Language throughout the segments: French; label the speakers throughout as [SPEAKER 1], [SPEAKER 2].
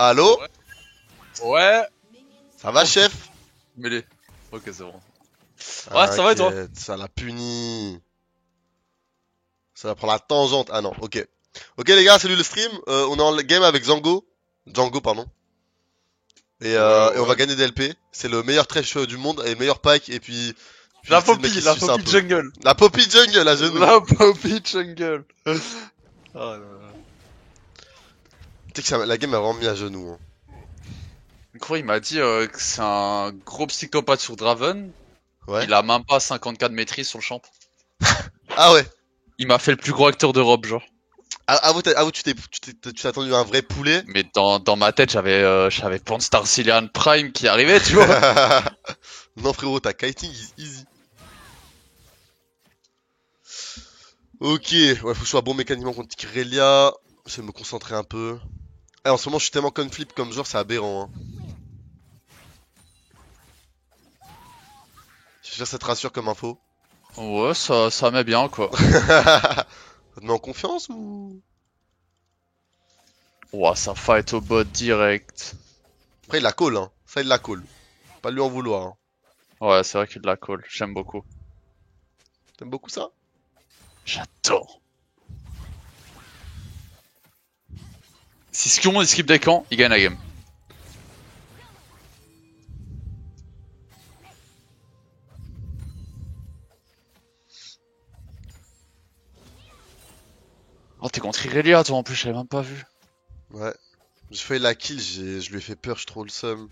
[SPEAKER 1] Allô?
[SPEAKER 2] Ouais. Ouais.
[SPEAKER 1] Ça va,
[SPEAKER 2] Oh.
[SPEAKER 1] chef?
[SPEAKER 2] Mêlé. Ok, c'est bon. Ouais, ça va et toi?
[SPEAKER 1] T'inquiète, ça l'a puni. Ça va prendre la tangente. Ah non, ok. Ok les gars, salut le stream. On est en game avec Django. Django, pardon. Et on va
[SPEAKER 2] Ouais.
[SPEAKER 1] gagner des LP. C'est le meilleur trash du monde et le meilleur pack. Et puis
[SPEAKER 2] La
[SPEAKER 1] c'est le mec qui se
[SPEAKER 2] la
[SPEAKER 1] suce un
[SPEAKER 2] Poppy
[SPEAKER 1] peu.
[SPEAKER 2] Jungle.
[SPEAKER 1] La Poppy Jungle à genoux.
[SPEAKER 2] La Poppy Jungle. Oh là là.
[SPEAKER 1] Tu sais que la game m'a vraiment mis à genoux. Hein.
[SPEAKER 2] Du coup, il m'a dit que c'est un gros psychopathe sur Draven.
[SPEAKER 1] Ouais.
[SPEAKER 2] Il a même pas 54 de maîtrise sur le champ.
[SPEAKER 1] Ah ouais.
[SPEAKER 2] Il m'a fait le plus gros acteur d'Europe, genre.
[SPEAKER 1] Ah, tu t'es attendu à un vrai poulet.
[SPEAKER 2] Mais dans ma tête, j'avais Panstar Cillian Prime qui arrivait, tu vois.
[SPEAKER 1] Non frérot, ta kiting is easy. Ok, ouais, faut que je sois bon mécaniquement contre Irelia. Je vais me concentrer un peu. Eh, en ce moment, je suis tellement conflip comme joueur, c'est aberrant. Hein. Je ça te rassure comme info.
[SPEAKER 2] Ouais, ça met bien, quoi.
[SPEAKER 1] Ça te met en confiance ou...
[SPEAKER 2] Ouah, ça fight au bot direct.
[SPEAKER 1] Après, il la call, hein. Ça, il la call. Pas lui en vouloir. Hein.
[SPEAKER 2] Ouais, c'est vrai qu'il la call. J'aime beaucoup.
[SPEAKER 1] T'aimes beaucoup ça?
[SPEAKER 2] J'adore. Si Skion il skip des camps, il gagne la game. Oh, t'es contre Irelia, toi, en plus, je l'avais même pas vu.
[SPEAKER 1] Ouais. J'ai failli la kill, je lui ai fait peur, je trop le seum.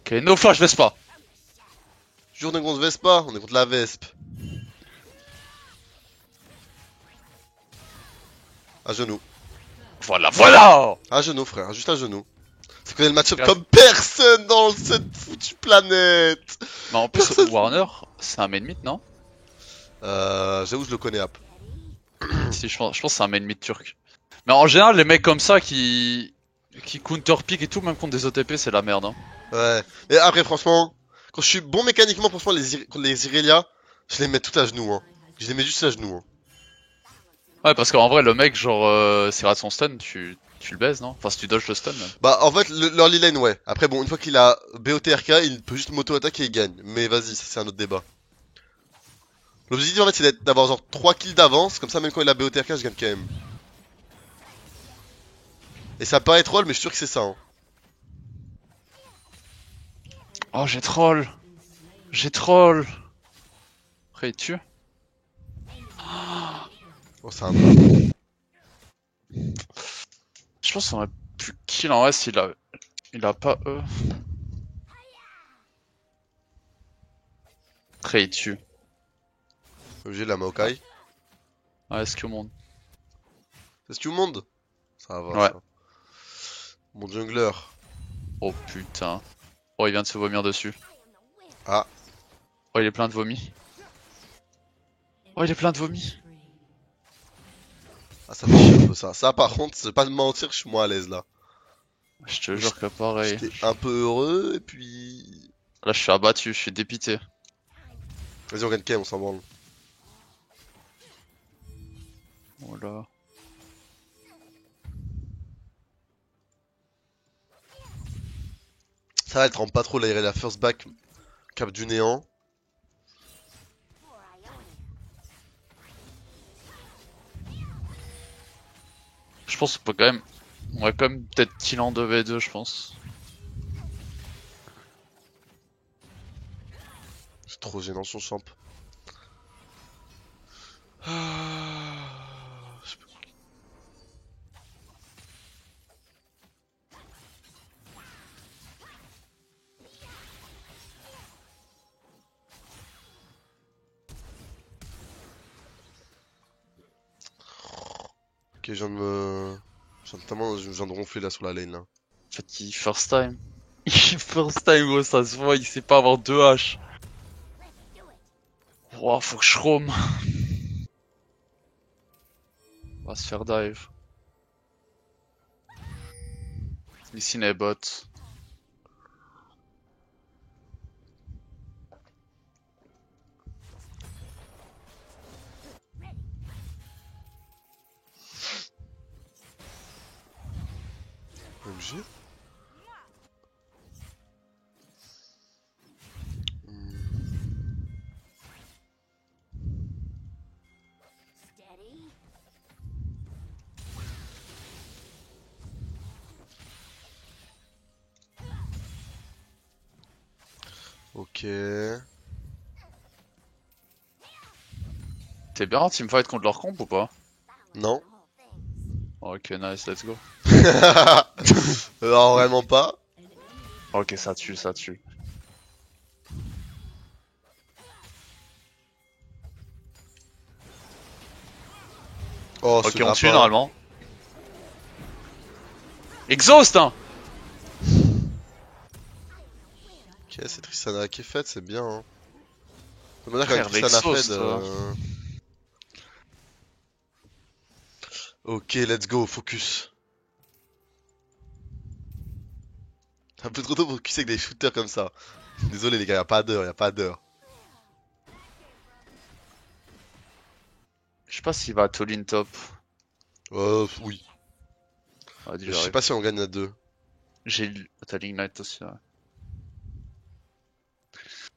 [SPEAKER 2] Ok, no flash Vespa.
[SPEAKER 1] Jure, on est contre Vespa, on est contre la Vespe. À genoux.
[SPEAKER 2] Voilà, voilà.
[SPEAKER 1] À genoux, frère, juste à genoux. Tu connais le match-up
[SPEAKER 2] Regarde.
[SPEAKER 1] comme personne dans cette foutue planète.
[SPEAKER 2] Mais en plus,
[SPEAKER 1] Personne.
[SPEAKER 2] Warner, c'est un main mid, non?
[SPEAKER 1] J'avoue, je le connais, App.
[SPEAKER 2] Si, je pense que c'est un main mid turc. Mais en général, les mecs comme ça qui counter pick et tout, même contre des OTP, c'est la merde, hein.
[SPEAKER 1] Ouais. Et après, franchement, quand je suis bon mécaniquement, franchement, contre les Irelia, je les mets tout à genoux. Hein. Je les mets juste à genoux. Hein.
[SPEAKER 2] Ouais, parce qu'en vrai, le mec, genre, s'il rate son stun, tu le baises, non? Enfin, si tu dodges le stun, même.
[SPEAKER 1] Bah, en fait, l'early lane, ouais. Après, bon, une fois qu'il a BOTRK, il peut juste moto-attaque et il gagne. Mais vas-y, ça c'est un autre débat. L'objectif, en fait, c'est d'avoir genre 3 kills d'avance. Comme ça, même quand il a BOTRK, je gagne quand même. Et ça paraît troll, mais je suis sûr que c'est ça. Hein.
[SPEAKER 2] Oh, j'ai troll. J'ai troll. Après, il tue.
[SPEAKER 1] Oh, c'est un...
[SPEAKER 2] Je pense qu'on aurait pu kill en vrai s'il il a pas Après, il tue.
[SPEAKER 1] Obligé de la Maokai.
[SPEAKER 2] Ouais, est-ce que monde?
[SPEAKER 1] C'est tout le monde? Ça va,
[SPEAKER 2] Ouais.
[SPEAKER 1] ça. Mon jungler.
[SPEAKER 2] Oh putain. Oh, il vient de se vomir dessus.
[SPEAKER 1] Ah.
[SPEAKER 2] Oh, il est plein de vomi. Oh, il est plein de vomi.
[SPEAKER 1] Ah, ça fait chier un peu ça. Ça, par contre, c'est pas de mentir, je suis moins à l'aise là.
[SPEAKER 2] Je te jure que pareil.
[SPEAKER 1] J'étais un peu heureux, et puis...
[SPEAKER 2] Là, je suis abattu, je suis dépité.
[SPEAKER 1] Vas-y, on gagne quand même, on s'en branle.
[SPEAKER 2] Voilà.
[SPEAKER 1] Ça va, elle trempe pas trop, là, il y a la first back, cap du néant.
[SPEAKER 2] Je pense qu'on peut quand même... On va quand même peut-être kill en 2v2, je pense.
[SPEAKER 1] C'est trop gênant son champ. Ah, je peux- Ok, je viens de me... je viens de ronfler là sur la lane là.
[SPEAKER 2] En fait, il first time. Il first time, gros, ça se voit, il sait pas avoir 2 haches. Ouah, faut que je roam. On va se faire dive. Ici, les bots.
[SPEAKER 1] OMG. Ok.
[SPEAKER 2] T'es bien en teamfight contre leur comp ou pas?
[SPEAKER 1] Non.
[SPEAKER 2] Ok, nice, let's go.
[SPEAKER 1] Non, vraiment pas.
[SPEAKER 2] Ok, ça tue, ça tue.
[SPEAKER 1] Oh,
[SPEAKER 2] Ok,
[SPEAKER 1] ce
[SPEAKER 2] on tue
[SPEAKER 1] grappin.
[SPEAKER 2] normalement. Exhaust, hein!
[SPEAKER 1] Ok, c'est Tristana qui est faite, c'est bien. Hein. On peut dire qu'avec
[SPEAKER 2] Frère,
[SPEAKER 1] Tristana Fed.
[SPEAKER 2] l'exhaust.
[SPEAKER 1] Ok, let's go, focus. Un peu trop tôt pour focuser avec des shooters comme ça. Désolé les gars, y'a pas d'heure, y'a pas d'heure.
[SPEAKER 2] Je sais pas s'il va all in top.
[SPEAKER 1] Oui.
[SPEAKER 2] Vas-y,
[SPEAKER 1] Je sais
[SPEAKER 2] j'arrive.
[SPEAKER 1] pas si on gagne à deux.
[SPEAKER 2] T'as l'ignite aussi, ouais.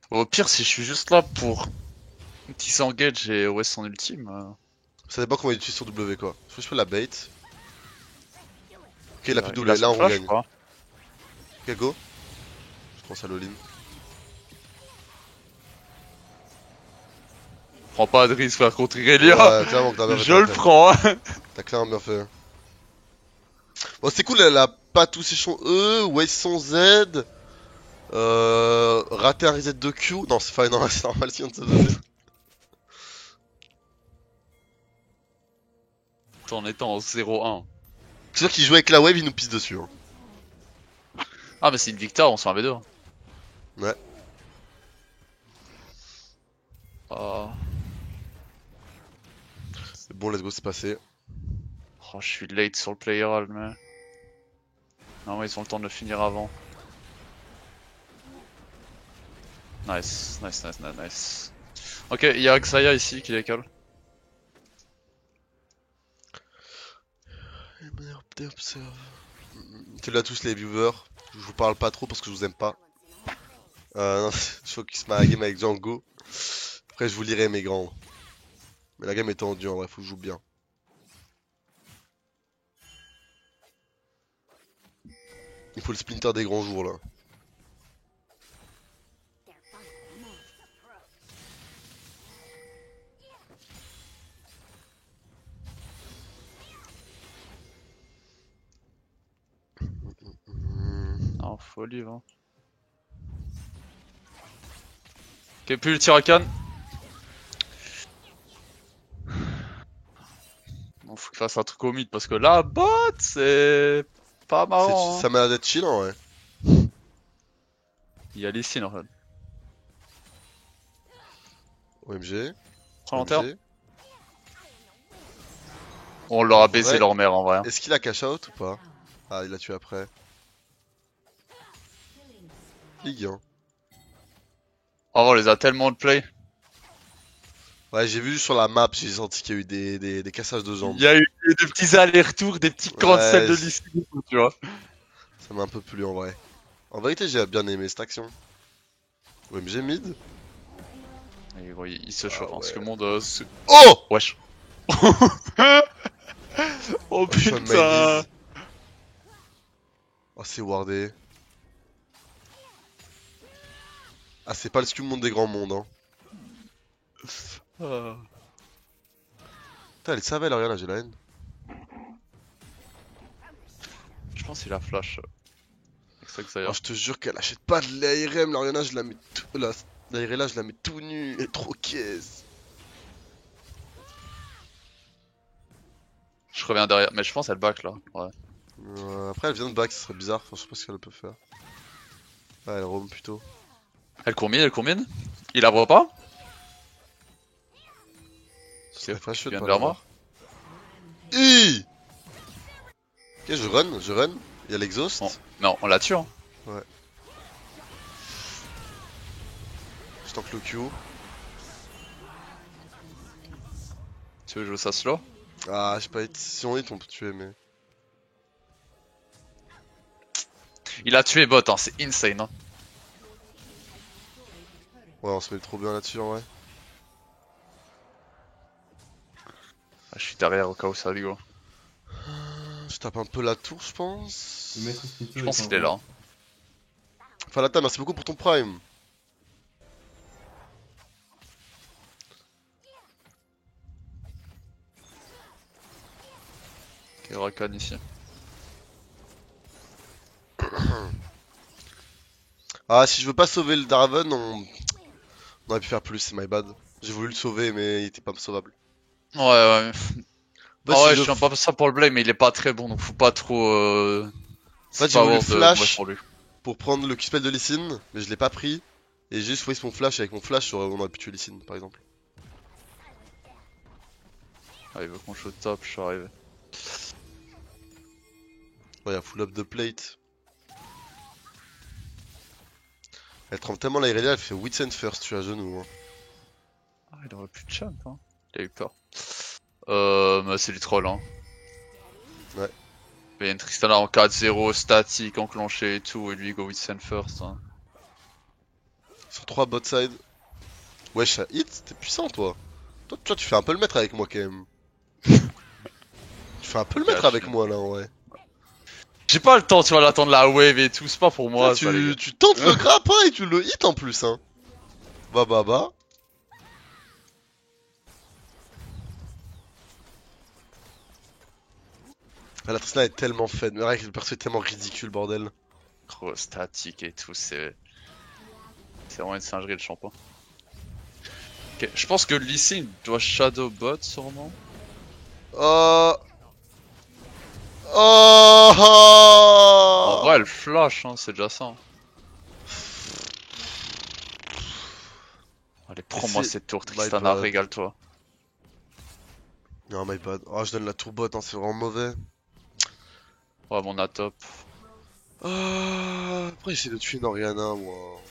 [SPEAKER 2] Au pire, si je suis juste là pour qu'il s'engage et OS son ultime.
[SPEAKER 1] Ça dépend comment il utilise sur W quoi. Faut que je peux la bait. Ok, il a plus de
[SPEAKER 2] Il a
[SPEAKER 1] W, là
[SPEAKER 2] son
[SPEAKER 1] on
[SPEAKER 2] flash ou
[SPEAKER 1] gagne.
[SPEAKER 2] pas?
[SPEAKER 1] Ok, go. Je pense à l'all-in.
[SPEAKER 2] Prends pas de risque, frère, contre Irelia.
[SPEAKER 1] Ouais, clairement que t'as bien fait.
[SPEAKER 2] Je le prends, hein.
[SPEAKER 1] T'as clairement bien fait. Bon, c'est cool, elle a pas touché son E, waste son Z. Raté un reset de Q. Non, c'est pas non, c'est normal si on se faisait.
[SPEAKER 2] Tout en étant en 0-1.
[SPEAKER 1] C'est sûr qu'il jouait avec la wave, il nous pisse dessus. Hein.
[SPEAKER 2] Ah, mais c'est une victoire, on se fait un V2.
[SPEAKER 1] Ouais.
[SPEAKER 2] Ah.
[SPEAKER 1] C'est bon, let's go, c'est passé.
[SPEAKER 2] Oh, je suis late sur le player, mais. Non, ils ont le temps de le finir avant. Nice, nice, nice, nice, nice. Ok, il y a Xayah ici qui décolle.
[SPEAKER 1] Tu l'as tous les viewers. Je vous parle pas trop parce que je vous aime pas. Non, je focus ma game avec Django. Après, je vous lirai mes grands. Mais la game est tendue en vrai, faut que je joue bien. Il faut le splinter des grands jours là.
[SPEAKER 2] Non, folie, hein. Ok, plus le tir à canne. Bon, faut qu'il fasse un truc au mid parce que là, bot, c'est pas marrant. Hein.
[SPEAKER 1] Ça m'a l'air d'être chill en vrai.
[SPEAKER 2] Il y a Lysine en fait.
[SPEAKER 1] OMG.
[SPEAKER 2] Prends l'enterre.
[SPEAKER 1] OMG.
[SPEAKER 2] On leur a
[SPEAKER 1] En
[SPEAKER 2] baisé
[SPEAKER 1] vrai,
[SPEAKER 2] leur mère en vrai. Hein.
[SPEAKER 1] est-ce qu'il a cash out ou pas? Ah, il l'a tué après. Ligue 1.
[SPEAKER 2] En vrai, on les a tellement de play.
[SPEAKER 1] Ouais, j'ai vu sur la map, j'ai senti qu'il y a eu des cassages de jambes.
[SPEAKER 2] Il y a eu des petits allers-retours, des petits cancels de
[SPEAKER 1] Ouais,
[SPEAKER 2] Lysine, tu vois.
[SPEAKER 1] ça m'a un peu plu en vrai. En vérité, j'ai bien aimé cette action. OMG mid.
[SPEAKER 2] Et gros, il se
[SPEAKER 1] Ah
[SPEAKER 2] chauffe, hein, parce
[SPEAKER 1] ouais.
[SPEAKER 2] que le monde
[SPEAKER 1] Oh!
[SPEAKER 2] Wesh. Oh
[SPEAKER 1] Sean
[SPEAKER 2] putain.
[SPEAKER 1] Maylis. Oh, c'est wardé. Ah, c'est pas le skew monde des grands mondes, hein.
[SPEAKER 2] Ah.
[SPEAKER 1] Putain, elle savait, là, regarde là, j'ai la haine.
[SPEAKER 2] Je pense qu'il a flash. C'est ça que ça y
[SPEAKER 1] Oh,
[SPEAKER 2] est.
[SPEAKER 1] je te jure qu'elle achète pas de l'ARM, l'Ariana, je la mets tout. L'ARM, je la mets tout nu. Elle est trop caisse.
[SPEAKER 2] Je reviens derrière, mais je pense qu'elle back là. Ouais.
[SPEAKER 1] Après, elle vient de back, ce serait bizarre. Enfin, je sais pas ce qu'elle peut faire. Ah, elle roam plutôt.
[SPEAKER 2] Elle combine, elle combine. Il la voit pas.
[SPEAKER 1] Ce serait
[SPEAKER 2] Ok,
[SPEAKER 1] fâcheux de
[SPEAKER 2] viens
[SPEAKER 1] pas
[SPEAKER 2] vers moi.
[SPEAKER 1] l'avoir. Ok, je run, je run. Il y a l'exhaust.
[SPEAKER 2] Bon, non, on la tue. Hein.
[SPEAKER 1] Ouais. Je tank le Q.
[SPEAKER 2] Tu veux jouer ça slow?
[SPEAKER 1] Ah, j'ai pas été. Si on hit, on peut tuer, mais.
[SPEAKER 2] Il a tué bot, hein, c'est insane. Hein.
[SPEAKER 1] Ouais, on se met trop bien là-dessus en vrai.
[SPEAKER 2] Ah, je suis derrière au cas où ça rigole.
[SPEAKER 1] Je tape un peu la tour, je pense.
[SPEAKER 3] Le maître Splinter,
[SPEAKER 2] Je pense qu'il est là. Hein.
[SPEAKER 1] Falata, merci beaucoup pour ton prime.
[SPEAKER 2] Ok, Rakan ici.
[SPEAKER 1] Ah, si je veux pas sauver le Draven, on aurait pu faire plus, c'est my bad. J'ai voulu le sauver, mais il était pas sauvable.
[SPEAKER 2] Ouais, ouais.
[SPEAKER 1] Bah,
[SPEAKER 2] Ah
[SPEAKER 1] si
[SPEAKER 2] ouais,
[SPEAKER 1] je
[SPEAKER 2] je suis un peu ça pour le blame, mais il est pas très bon, donc faut pas trop.
[SPEAKER 1] En fait,
[SPEAKER 2] C'est
[SPEAKER 1] j'ai
[SPEAKER 2] pas
[SPEAKER 1] voulu
[SPEAKER 2] avoir de dommage
[SPEAKER 1] flash
[SPEAKER 2] pour lui.
[SPEAKER 1] pour prendre le Q-spell de Lee Sin, mais je l'ai pas pris. Et j'ai juste waste mon flash, et avec mon flash, on aurait pu tuer Lee Sin, par exemple.
[SPEAKER 2] Ah, il veut qu'on shoot top, je suis arrivé.
[SPEAKER 1] Ouais, y'a full up de plate. Elle trempe tellement la Irelia, elle fait Wits and First, tu es à genoux. Hein.
[SPEAKER 2] Ah, il aurait plus de champ, hein. Il a eu peur. Mais c'est du troll, hein.
[SPEAKER 1] Ouais.
[SPEAKER 2] Il y a une Tristana en 4-0, statique, enclenché et tout, et lui, go with send first. Hein.
[SPEAKER 1] Sur 3 bot side. Wesh, ça hit, t'es puissant toi. Toi, tu fais un peu le maître avec moi quand même. Tu fais un peu le maître
[SPEAKER 2] Gâche.
[SPEAKER 1] avec moi là, en vrai.
[SPEAKER 2] J'ai pas le temps, tu vas l'attendre la wave et tout, c'est pas pour moi,
[SPEAKER 1] Là,
[SPEAKER 2] ça, les gars.
[SPEAKER 1] tu tentes le grappin et tu le hit en plus, hein. Bah. Ah, la Tristana est tellement fun, mais le perso est tellement ridicule, bordel.
[SPEAKER 2] Gros statique et tout, c'est. C'est vraiment une singerie le champ. Ok, je pense que Lee Sin doit shadow bot sûrement.
[SPEAKER 1] Oh.
[SPEAKER 2] En
[SPEAKER 1] Oh.
[SPEAKER 2] vrai, elle flash, hein, c'est déjà ça. Hein. Allez, prends-moi
[SPEAKER 1] c'est-
[SPEAKER 2] cette tour,
[SPEAKER 1] My
[SPEAKER 2] Tristana,
[SPEAKER 1] bad.
[SPEAKER 2] régale-toi.
[SPEAKER 1] Non, my bad. Oh, je donne la tour bot, hein, c'est vraiment mauvais.
[SPEAKER 2] Ouais, mon a top.
[SPEAKER 1] Ah, après, j'essaie de tuer une Oriana, moi.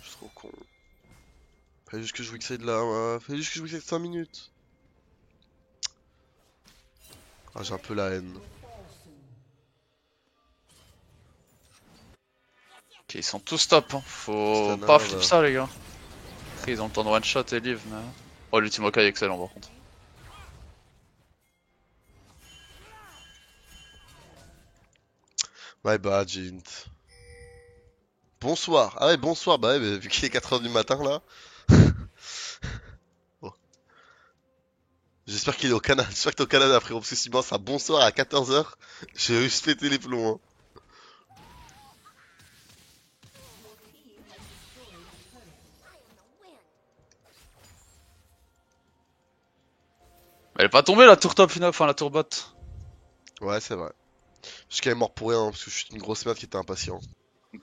[SPEAKER 1] Je suis trop con. Fallait juste que je wixade là, fallait juste que je wixade 5 minutes. Ah, j'ai un peu la haine.
[SPEAKER 2] Ok, ils sont tous top, hein. Faut
[SPEAKER 1] Tristana,
[SPEAKER 2] pas flip
[SPEAKER 1] là.
[SPEAKER 2] ça, les gars. Après, ils ont le temps de one shot et live, mais. Oh, l'ultime Okai est excellent par contre.
[SPEAKER 1] My bad, Jint. Bonsoir. Ah ouais, bonsoir. Bah ouais, mais vu qu'il est 4h du matin là. Bon. J'espère qu'il est au Canada. J'espère que t'es au Canada, frérot. Parce que si moi, c'est un bonsoir à 14h, j'ai juste pété les plombs. Hein.
[SPEAKER 2] Elle est pas tombée la tour top final, enfin la tour bot.
[SPEAKER 1] Ouais, c'est vrai. Je suis quand même mort pour rien, hein, parce que je suis une grosse merde qui était impatient.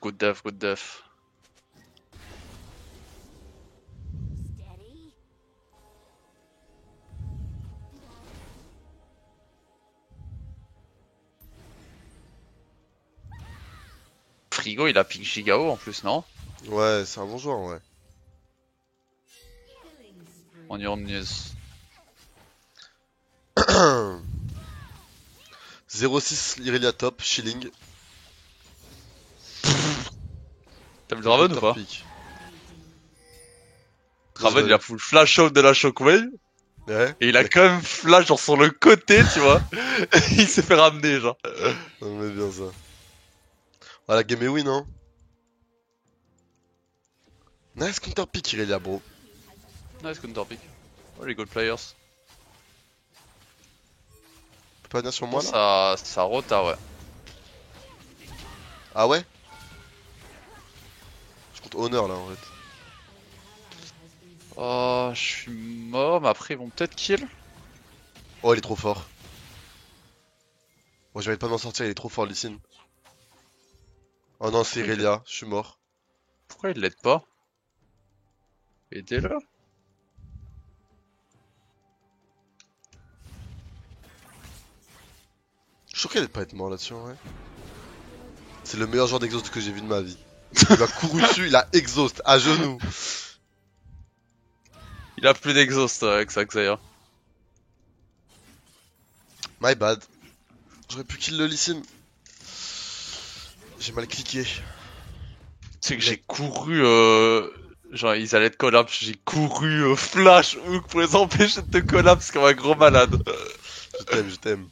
[SPEAKER 2] Good def, good def. Frigo, il a pick Gigao en plus, non?
[SPEAKER 1] Ouais, c'est un bon joueur, ouais.
[SPEAKER 2] On y news.
[SPEAKER 1] 0,6 Irelia top, shilling.
[SPEAKER 2] T'as vu le Draven ou pas?
[SPEAKER 1] Pick.
[SPEAKER 2] Draven, il a full flash out de la shockwave.
[SPEAKER 1] Ouais.
[SPEAKER 2] Et il a quand même flash genre sur le côté, tu vois. Il s'est fait ramener, genre.
[SPEAKER 1] On met bien ça. Ah, la game est win, hein. Nice counter pick, Irelia, bro.
[SPEAKER 2] Nice counter pick. Oh, les good players.
[SPEAKER 1] Tu peux pas venir sur moi là
[SPEAKER 2] Ça rota, ouais.
[SPEAKER 1] Ah ouais Je compte honneur là en fait.
[SPEAKER 2] Oh, je suis mort, mais après ils vont peut-être kill.
[SPEAKER 1] Oh, il est trop fort. Moi, j'arrive pas de m'en sortir, il est trop fort, Lee Sin. Oh non, c'est Irelia, je suis mort.
[SPEAKER 2] Pourquoi il l'aide pas? Aidez-le.
[SPEAKER 1] Je suis sûr qu'elle est pas être mort là-dessus en vrai. C'est le meilleur joueur d'exhaust que j'ai vu de ma vie. Il a couru dessus, il a exhaust à genoux.
[SPEAKER 2] Il a plus d'exhaust avec ça, Xayah.
[SPEAKER 1] My bad. J'aurais pu kill le Lee Sin. J'ai mal cliqué.
[SPEAKER 2] Tu sais que j'ai couru, genre ils allaient te collapse, j'ai couru flash hook pour les empêcher de te collapse comme un gros malade.
[SPEAKER 1] Je t'aime, je t'aime.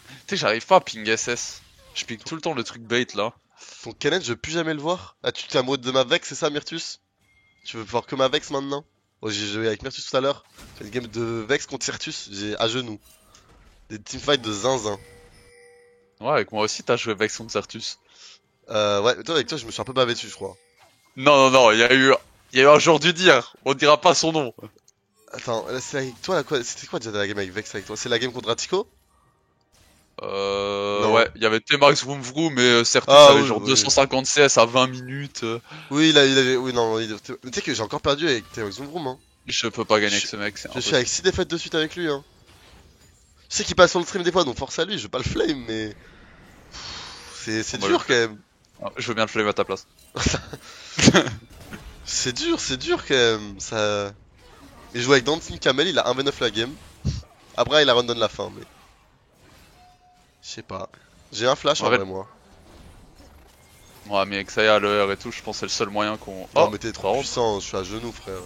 [SPEAKER 2] Tu sais que j'arrive pas à ping SS. Je ping tout le temps le truc bait là.
[SPEAKER 1] Ton Kenneth, je veux plus jamais le voir. Ah, tu t'es amoureux de ma Vex, c'est ça, Myrtus? Tu veux voir que ma Vex maintenant? Oh, j'ai joué avec Myrtus tout à l'heure. J'ai une game de Vex contre Myrtus, j'ai à genoux. Des teamfights de zinzin.
[SPEAKER 2] Ouais, avec moi aussi t'as joué avec son Certus.
[SPEAKER 1] Ouais, toi, avec toi, je me suis un peu bavé dessus, je crois.
[SPEAKER 2] Non, non, non, il y a eu un jour du dire. On dira pas son nom.
[SPEAKER 1] Attends, là, c'est avec toi, là, quoi? C'était quoi déjà la game avec Vex avec toi? C'est la game contre Attico? Non.
[SPEAKER 2] Ouais, il y avait T-Max Vroom Vroom, mais Certus
[SPEAKER 1] Ah,
[SPEAKER 2] avait
[SPEAKER 1] oui,
[SPEAKER 2] genre
[SPEAKER 1] oui.
[SPEAKER 2] 250 CS à 20 minutes.
[SPEAKER 1] Oui, là, il avait. Oui, non, mais tu sais que j'ai encore perdu avec Théo Vroom, hein.
[SPEAKER 2] Je peux pas gagner avec ce mec, c'est
[SPEAKER 1] Je suis
[SPEAKER 2] impossible.
[SPEAKER 1] avec 6 défaites de suite avec lui, hein. Je sais qu'il passe sur le stream des fois, donc force à lui, je veux pas le flame, mais. C'est
[SPEAKER 2] Moi,
[SPEAKER 1] dur quand même.
[SPEAKER 2] Je veux bien le flame à ta place.
[SPEAKER 1] C'est dur quand même. Ça. Il joue avec Dancing Camel, il a 1v9 la game. Après, il a run la fin, mais. Je sais pas. J'ai un flash en
[SPEAKER 2] Ouais.
[SPEAKER 1] vrai, moi.
[SPEAKER 2] Ouais, mais avec Saya à l'heure et tout, je pense que c'est le seul moyen qu'on.
[SPEAKER 1] Non,
[SPEAKER 2] Oh,
[SPEAKER 1] mais t'es trop
[SPEAKER 2] pardon.
[SPEAKER 1] puissant, je suis à genoux, frère.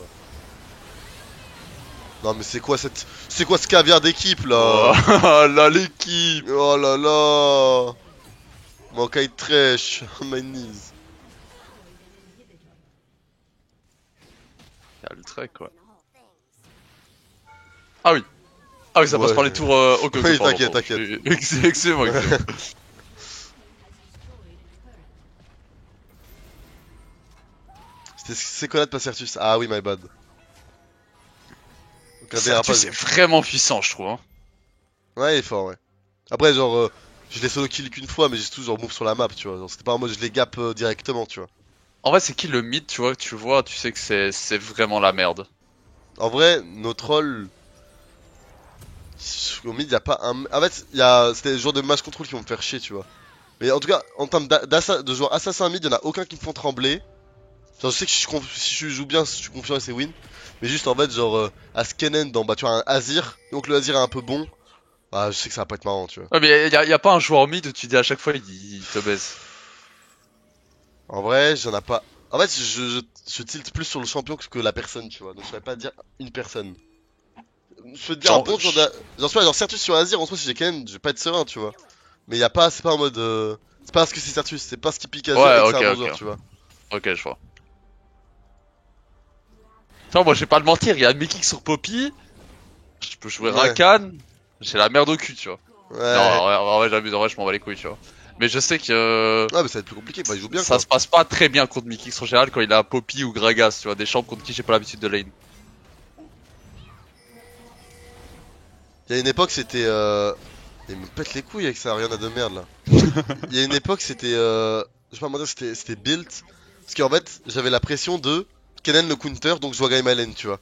[SPEAKER 1] Non, mais c'est quoi cette. C'est quoi ce caviar d'équipe là?
[SPEAKER 2] Oh, là, l'équipe.
[SPEAKER 1] Oh là là! Mon kite trash, on my knees.
[SPEAKER 2] Il y a le trek, quoi. Ah oui. Ah oui, ça passe
[SPEAKER 1] Ouais.
[SPEAKER 2] par les tours. Ok, ok,
[SPEAKER 1] Oui,
[SPEAKER 2] pardon,
[SPEAKER 1] t'inquiète,
[SPEAKER 2] pardon.
[SPEAKER 1] t'inquiète.
[SPEAKER 2] Excusez-moi, excusez-moi.
[SPEAKER 1] C'est quoi là de pas Certus? Ah oui, my bad. Donc, un
[SPEAKER 2] Certus,
[SPEAKER 1] dérapage.
[SPEAKER 2] c'est vraiment puissant, je trouve. Hein.
[SPEAKER 1] Ouais, il est fort, ouais. Après, genre, je l'ai solo kill qu'une fois, mais j'ai toujours move sur la map, tu vois. Genre, c'était pas en mode je les gap directement, tu vois.
[SPEAKER 2] En vrai, c'est qui le mid, tu vois, que tu vois, tu sais que c'est vraiment la merde.
[SPEAKER 1] En vrai, nos trolls. Au mid, y a pas un. En fait, c'était les joueurs de match control qui vont me faire chier, tu vois. Mais en tout cas, en termes de joueurs assassin mid, y'en a aucun qui me font trembler. Genre, je sais que si je joue bien, je suis confiant et c'est win. Mais juste en fait, genre, Askenen dans, bah, tu vois, un Azir. Donc le Azir est un peu bon. Ah, je sais que ça va pas être marrant, tu vois.
[SPEAKER 2] Ouais, mais y a pas un joueur mid où tu dis à chaque fois, il te baise.
[SPEAKER 1] En vrai, j'en ai pas. En fait, je tilte plus sur le champion que la personne, tu vois. Donc je saurais pas dire une personne. Je peux te dire un
[SPEAKER 2] Genre,
[SPEAKER 1] bon genre Certus sur Azir, en soi, si j'ai Ken, je vais pas être serein, tu vois. Mais y a pas, c'est pas en mode. C'est pas parce que c'est Certus, c'est pas ce qui pique Azir
[SPEAKER 2] Ouais,
[SPEAKER 1] et que
[SPEAKER 2] ok,
[SPEAKER 1] c'est un bon
[SPEAKER 2] ok.
[SPEAKER 1] joueur, tu vois.
[SPEAKER 2] Ok, je vois. Tiens, moi, je vais pas le mentir, il y a Mickey sur Poppy. Je peux jouer
[SPEAKER 1] Ouais.
[SPEAKER 2] Rakan. J'ai la merde au cul, tu vois.
[SPEAKER 1] Ouais.
[SPEAKER 2] Non, en vrai, j'abuse, en vrai, je m'en bats les couilles, tu vois. Mais je sais que
[SPEAKER 1] Ouais, mais ça va être plus compliqué, bah, il joue bien,
[SPEAKER 2] ça
[SPEAKER 1] quoi.
[SPEAKER 2] se passe pas très bien contre Mickey en général quand il a Poppy ou Gragas, tu vois, des champs contre qui j'ai pas l'habitude de lane.
[SPEAKER 1] Il y a une époque, c'était. Il me pète les couilles avec sa Ariana de merde là. Il y a une époque, c'était. Je sais pas comment dire, c'était build. Parce qu'en fait, j'avais la pression de Kennen le counter, donc je dois gagner ma lane, tu vois.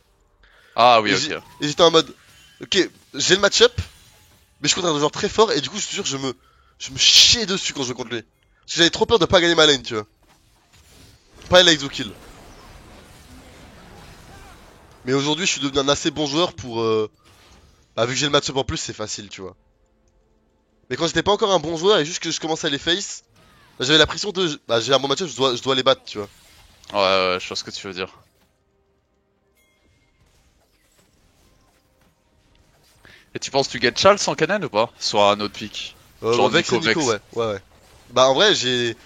[SPEAKER 2] Ah oui,
[SPEAKER 1] Et
[SPEAKER 2] ok.
[SPEAKER 1] et j'étais en mode. Ok, j'ai le match-up, mais je suis contre un joueur très fort, et du coup, je te jure, je me chiais dessus quand je joue contre lui. Parce que j'avais trop peur de pas gagner ma lane, tu vois. Pas la exo kill. Mais aujourd'hui, je suis devenu un assez bon joueur pour. Bah, vu que j'ai le match-up en plus, c'est facile, tu vois. Mais quand j'étais pas encore un bon joueur et juste que je commençais à les face, bah, j'avais la pression de. Bah, j'ai un bon match-up, je dois les battre, tu vois.
[SPEAKER 2] Ouais, ouais, je vois ce que tu veux dire. Et tu penses que tu get Charles sans Cannon ou pas? Soit un autre pick. Genre
[SPEAKER 1] Vex et
[SPEAKER 2] Nico,
[SPEAKER 1] Nico,
[SPEAKER 2] Vex.
[SPEAKER 1] ouais. Bah, en vrai, j'ai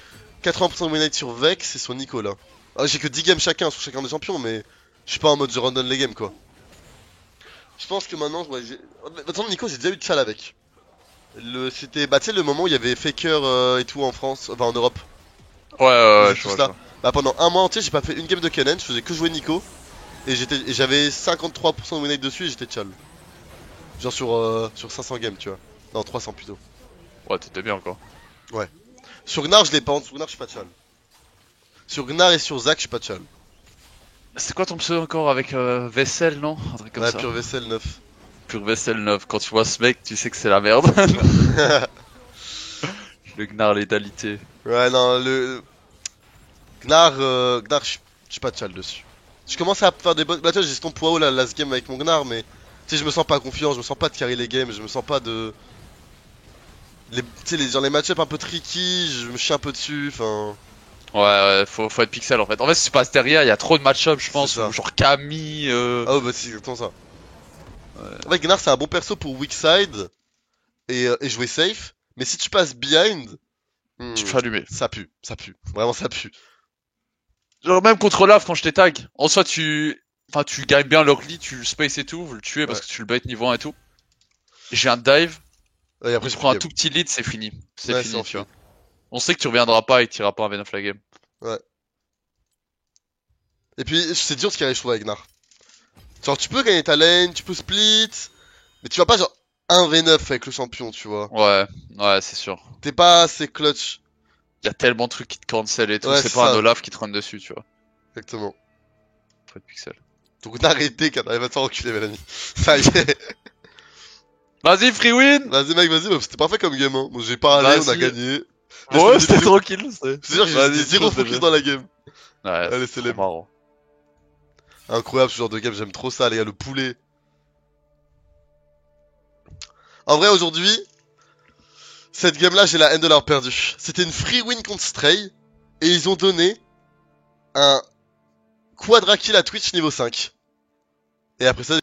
[SPEAKER 1] 80% de win rate sur Vex et sur Nico là. Ah, j'ai que 10 games chacun sur chacun des champions, mais je suis pas en mode je random les games quoi. Je pense que maintenant, ouais, j'ai. De toute façon, Nico, j'ai déjà eu de chal avec. C'était, bah, tu sais, le moment où il y avait Faker et tout en France, enfin en Europe.
[SPEAKER 2] Ouais, ouais,
[SPEAKER 1] Ils
[SPEAKER 2] ouais,
[SPEAKER 1] étaient
[SPEAKER 2] je
[SPEAKER 1] tous
[SPEAKER 2] vois,
[SPEAKER 1] là.
[SPEAKER 2] je vois.
[SPEAKER 1] Bah, pendant un mois entier, j'ai pas fait une game de Kennen, je faisais que jouer Nico. Et j'avais 53% de win rate dessus et j'étais chal. Genre sur 500 games, tu vois. Non, 300 plutôt.
[SPEAKER 2] Ouais, t'étais bien quoi.
[SPEAKER 1] Sur Gnar, je l'ai pas. Sur Gnar, je suis pas chal. Sur Gnar et sur Zac, je suis pas chal.
[SPEAKER 2] C'est quoi ton pseudo encore avec Vaisselle, non? Un truc comme
[SPEAKER 1] Ouais,
[SPEAKER 2] ça.
[SPEAKER 1] pure vaisselle 9.
[SPEAKER 2] Pure Vaisselle 9. Quand tu vois ce mec, tu sais que c'est la merde. Le Gnar létalité.
[SPEAKER 1] Ouais, non, Gnar, je suis pas chal dessus. Je commence à faire des bonnes. Bah, tu vois, j'ai ton poids haut la last game avec mon Gnar, mais sais, je me sens pas confiant, je me sens pas de carry les games, je me sens pas de. Tu sais, genre les match-up un peu tricky, je me chie un peu dessus, enfin.
[SPEAKER 2] Ouais, faut être pixel en fait. En fait, si tu passes derrière, il y a trop de match-up, je pense,
[SPEAKER 1] C'est ça.
[SPEAKER 2] ou genre Camille.
[SPEAKER 1] Ah ouais, bah c'est exactement ça.
[SPEAKER 2] Ouais.
[SPEAKER 1] En fait, Gnar c'est un bon perso pour weak side et jouer safe, mais si tu passes behind,
[SPEAKER 2] Tu te fais allumer.
[SPEAKER 1] ça pue, vraiment ça pue.
[SPEAKER 2] Genre même contre Olaf quand je t'ai tag, en soi enfin tu gagnes bien leur lead, tu le space et tout, vous le tuez parce
[SPEAKER 1] Ouais.
[SPEAKER 2] que tu le bait niveau 1 et tout. Et j'ai un dive,
[SPEAKER 1] Et après,
[SPEAKER 2] il
[SPEAKER 1] j'ai
[SPEAKER 2] prend un
[SPEAKER 1] plus de
[SPEAKER 2] tout petit lead, c'est fini. C'est
[SPEAKER 1] Ouais,
[SPEAKER 2] fini, tu
[SPEAKER 1] fini.
[SPEAKER 2] vois. On sait que tu reviendras pas et que tu iras pas un Venom la game.
[SPEAKER 1] Ouais. Et puis, c'est dur ce qui arrive, je trouve, avec Gnar. Genre, tu peux gagner ta lane, tu peux split, mais tu vas pas genre 1v9 avec le champion, tu vois.
[SPEAKER 2] Ouais, c'est sûr.
[SPEAKER 1] T'es pas assez clutch.
[SPEAKER 2] Il y a tellement de trucs qui te cancel et tout,
[SPEAKER 1] Ouais,
[SPEAKER 2] c'est
[SPEAKER 1] c'est
[SPEAKER 2] pas un
[SPEAKER 1] ça,
[SPEAKER 2] Olaf qui te run dessus, tu vois.
[SPEAKER 1] exactement.
[SPEAKER 2] Faut être pixel.
[SPEAKER 1] Donc, Gnar arrêtez quand t'arrives à te faire enculer, Mélanie. Ça y est.
[SPEAKER 2] Vas-y, free win!
[SPEAKER 1] Vas-y, mec, vas-y, bah, c'était parfait comme game, hein. Bon, j'ai parlé, on a
[SPEAKER 2] Vas-y.
[SPEAKER 1] gagné.
[SPEAKER 2] Ouais,
[SPEAKER 1] Laisse-le
[SPEAKER 2] c'était
[SPEAKER 1] dire.
[SPEAKER 2] tranquille, c'est.
[SPEAKER 1] C'est sûr que j'ai
[SPEAKER 2] Vas-y,
[SPEAKER 1] zéro
[SPEAKER 2] chose de
[SPEAKER 1] focus
[SPEAKER 2] bien.
[SPEAKER 1] dans la game.
[SPEAKER 2] Ouais,
[SPEAKER 1] Allez,
[SPEAKER 2] c'est
[SPEAKER 1] c'est
[SPEAKER 2] trop
[SPEAKER 1] les.
[SPEAKER 2] marrant.
[SPEAKER 1] Incroyable ce genre de game, j'aime trop ça, les gars, le poulet. En vrai, aujourd'hui, cette game-là, j'ai la haine de l'avoir perdue. C'était une free win contre Stray, et ils ont donné un quadra kill à Twitch niveau 5. Et après ça,